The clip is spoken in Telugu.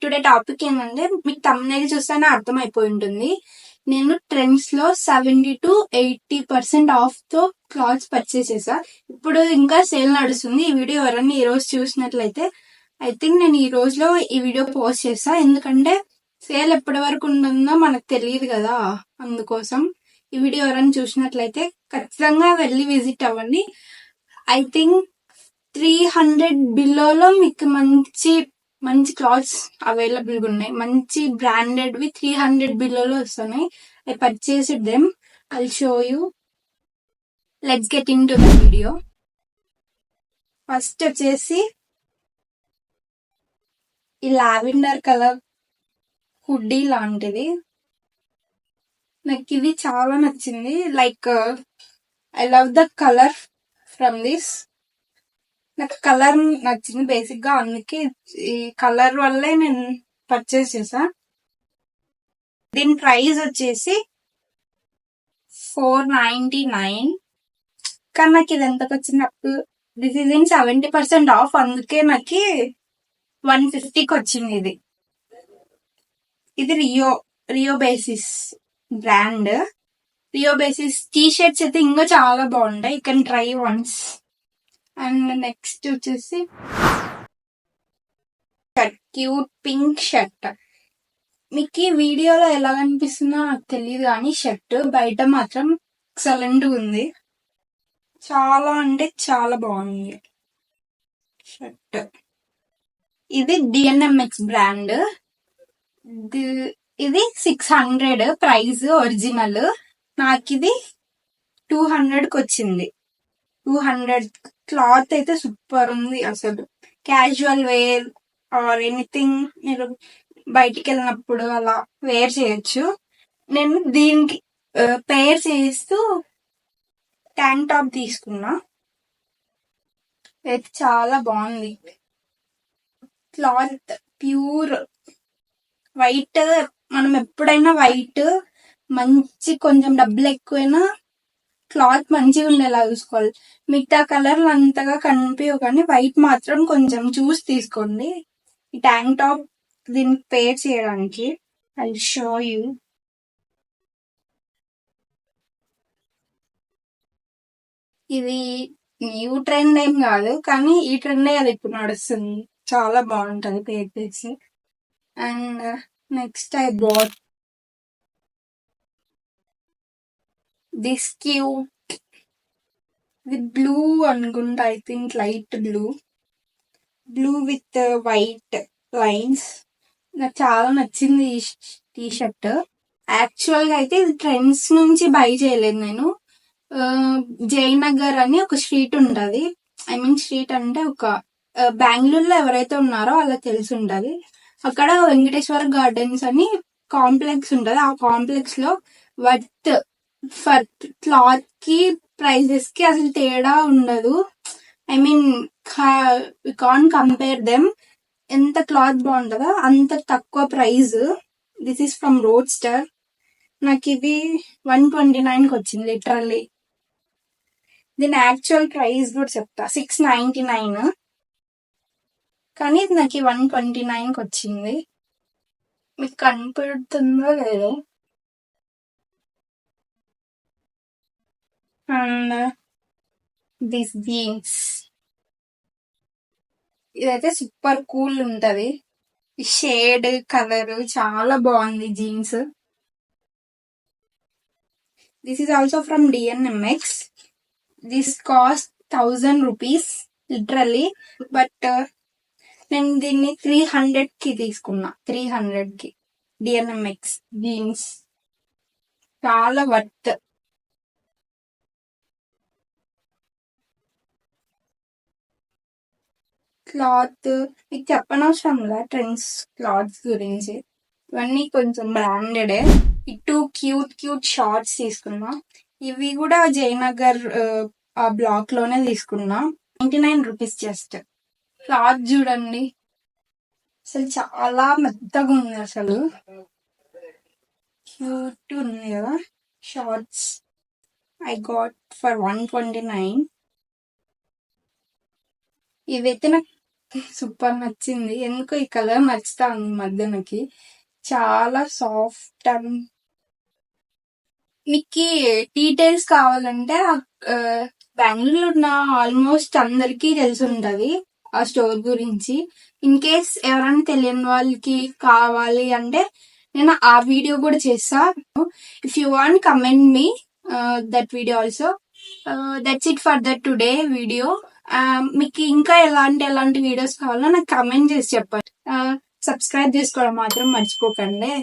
టుడే టాపిక్ ఏంటంటే మీకు తమ్నైల్ చూస్తేనే అర్థమైపోయి ఉంటుంది. నేను ట్రెండ్స్ లో 70 to 80% ఆఫ్ తో క్లాత్స్ పర్చేస్ చేసా. ఇప్పుడు ఇంకా సేల్ నడుస్తుంది. ఈ వీడియో ఎవరన్నా ఈ రోజు చూసినట్లయితే ఐ థింక్ నేను ఈ రోజులో ఈ వీడియో పోస్ట్ చేస్తా. ఎందుకంటే సేల్ ఎప్పటి వరకు ఉంటుందో మనకు తెలియదు కదా, అందుకోసం ఈ వీడియో ఎవరైనా చూసినట్లయితే ఖచ్చితంగా వెళ్ళి విజిట్ అవ్వండి. ఐ థింక్ 300 బిలోలో మీకు మంచి మంచి క్లాత్స్ అవైలబుల్ గా ఉన్నాయి. మంచి బ్రాండెడ్ వి 300 బిలోలో వస్తున్నాయి. I purchased them. I'll show you. Let's get in to the video. First వచ్చేసి ఈ లావెండర్ కలర్ హుడ్డీ లాంటిది. నాకు ఇది చాలా నచ్చింది. Like I love the colour from this. నాకు కలర్ నచ్చింది బేసిక్ గా, అందుకే ఈ కలర్ వల్లే నేను పర్చేస్ చేసా. దీని ప్రైస్ వచ్చేసి 499. కానీ నాకు ఇది ఎంతకు వచ్చినప్పుడు దిస్ ఇస్ ఇన్ 70% ఆఫ్, అందుకే నాకు 150కి వచ్చింది. ఇది Rio basis brand. Rio basis T shirts అయితే ఇంకా చాలా బాగుంటాయి. You can try once. And next వచ్చేసి క్యూట్ పింక్ షర్ట్. మీకు ఈ వీడియోలో ఎలా కనిపిస్తుందో నాకు తెలియదు, కానీ షర్ట్ బయట మాత్రం ఎక్సలెంట్ ఉంది. చాలా అంటే చాలా బాగుంది షర్ట్. ఇది డిఎన్ఎంఎక్స్ బ్రాండ్. ఇది 600 ప్రైస్ ఒరిజినల్. నాకు ఇది 200కి వచ్చింది. 200. క్లాత్ అయితే సూపర్ ఉంది అసలు. క్యాజువల్ వేర్ ఆర్ ఎనీథింగ్ మీరు బయటికి వెళ్ళినప్పుడు అలా వేర్ చేయొచ్చు. నేను దీనికి పేర్ చేస్తూ ట్యాంక్ టాప్ తీసుకున్నా. అయితే చాలా బాగుంది. Cloth pure white. మనం ఎప్పుడైనా వైట్ మంచి కొంచెం డబ్బులు ఎక్కువైనా క్లాత్ మంచిగా ఉండేలా చూసుకోవాలి. మిగతా కలర్లు అంతగా కనిపించవు, కానీ వైట్ మాత్రం కొంచెం చూసి తీసుకోండి. ఈ ట్యాంక్ టాప్ దీనికి పేర్ చేయడానికి ఐ షో యూ. ఇది న్యూ ట్రెండ్ ఏం కాదు, కానీ ఈ ట్రెండే అది ఇప్పుడు నడుస్తుంది. చాలా బాగుంటది పేర్ చేసి. And next I bought this cute. ఇది బ్లూ అనుకుంటా, I think light blue with white lines. నాకు చాలా నచ్చింది ఈ టీ షర్ట్. యాక్చువల్ గా అయితే ఇది ట్రెండ్స్ నుంచి బై చేయలేదు నేను. జయనగర్ అని ఒక స్ట్రీట్ ఉంటది. ఐ మీన్ స్ట్రీట్ అంటే ఒక బెంగళూరులో ఎవరైతే ఉన్నారో వాళ్ళకి తెలిసి ఉంటది. అక్కడ వెంకటేశ్వర గార్డెన్స్ అని కాంప్లెక్స్ ఉంటది. ఆ కాంప్లెక్స్ లో వర్త్ ఫర్ క్లాత్ కి ప్రైజెస్ కి అసలు తేడా ఉండదు. I mean we can't compare them. ఎంత క్లాత్ బాగుంటుందో అంత తక్కువ price. This is from Roadster. నాకు ఇది 129కి వచ్చింది లిటరల్లీ. దీని యాక్చువల్ ప్రైస్ కూడా చెప్తా, 699. కానీ ఇది నాకు 129కి వచ్చింది. మీకు కనపడుతుందో లేదో. అండ్ దిస్ జీన్స్, ఇదైతే సూపర్ కూల్ ఉంటది. షేడ్ కలర్ చాలా బాగుంది jeans. This is also from డిఎన్ఎంఎక్స్. This cost 1000 rupees literally. But నేను దీన్ని 300కి తీసుకున్నా. 300కి డిఎన్ఎంఎక్స్ జీన్స్ చాలా వర్త్. క్లాత్ మీకు చెప్పనవసరంలా ట్రెండ్స్ క్లాత్స్ గురించి. ఇవన్నీ కొంచెం బ్రాండెడే. ఈ 2 క్యూట్ షార్ట్స్ తీసుకున్నా. ఇవి కూడా జయనగర్ ఆ బ్లాక్ లోనే తీసుకున్నా. 99 రూపీస్ జస్ట్. క్లాత్ చూడండి అసలు చాలా మెత్తగా ఉంది. అసలు క్యూట్ ఉంది కదా. Shorts I got for 129. ఇవైతే నాకు సూపర్ నచ్చింది. ఎందుకో ఈ కలర్ నచ్చుతా ఉంది ఈ మధ్య నాకు. చాలా సాఫ్ట్ అండ్ మీకు డీటెయిల్స్ కావాలంటే బెంగళూరులో ఉన్న ఆల్మోస్ట్ అందరికీ తెలిసి ఉంటది ఆ స్టోర్ గురించి. ఇన్ కేస్ ఎవరైనా తెలియని వాళ్ళకి కావాలి అంటే నేను ఆ వీడియో కూడా చేస్తా. If you want comment me that video also. That's it for that today video. మీకు ఇంకా ఎలాంటి వీడియోస్ కావాలో నాకు కమెంట్ చేసి చెప్పండి. సబ్స్క్రైబ్ చేసుకోవడం మాత్రం మర్చిపోకండి.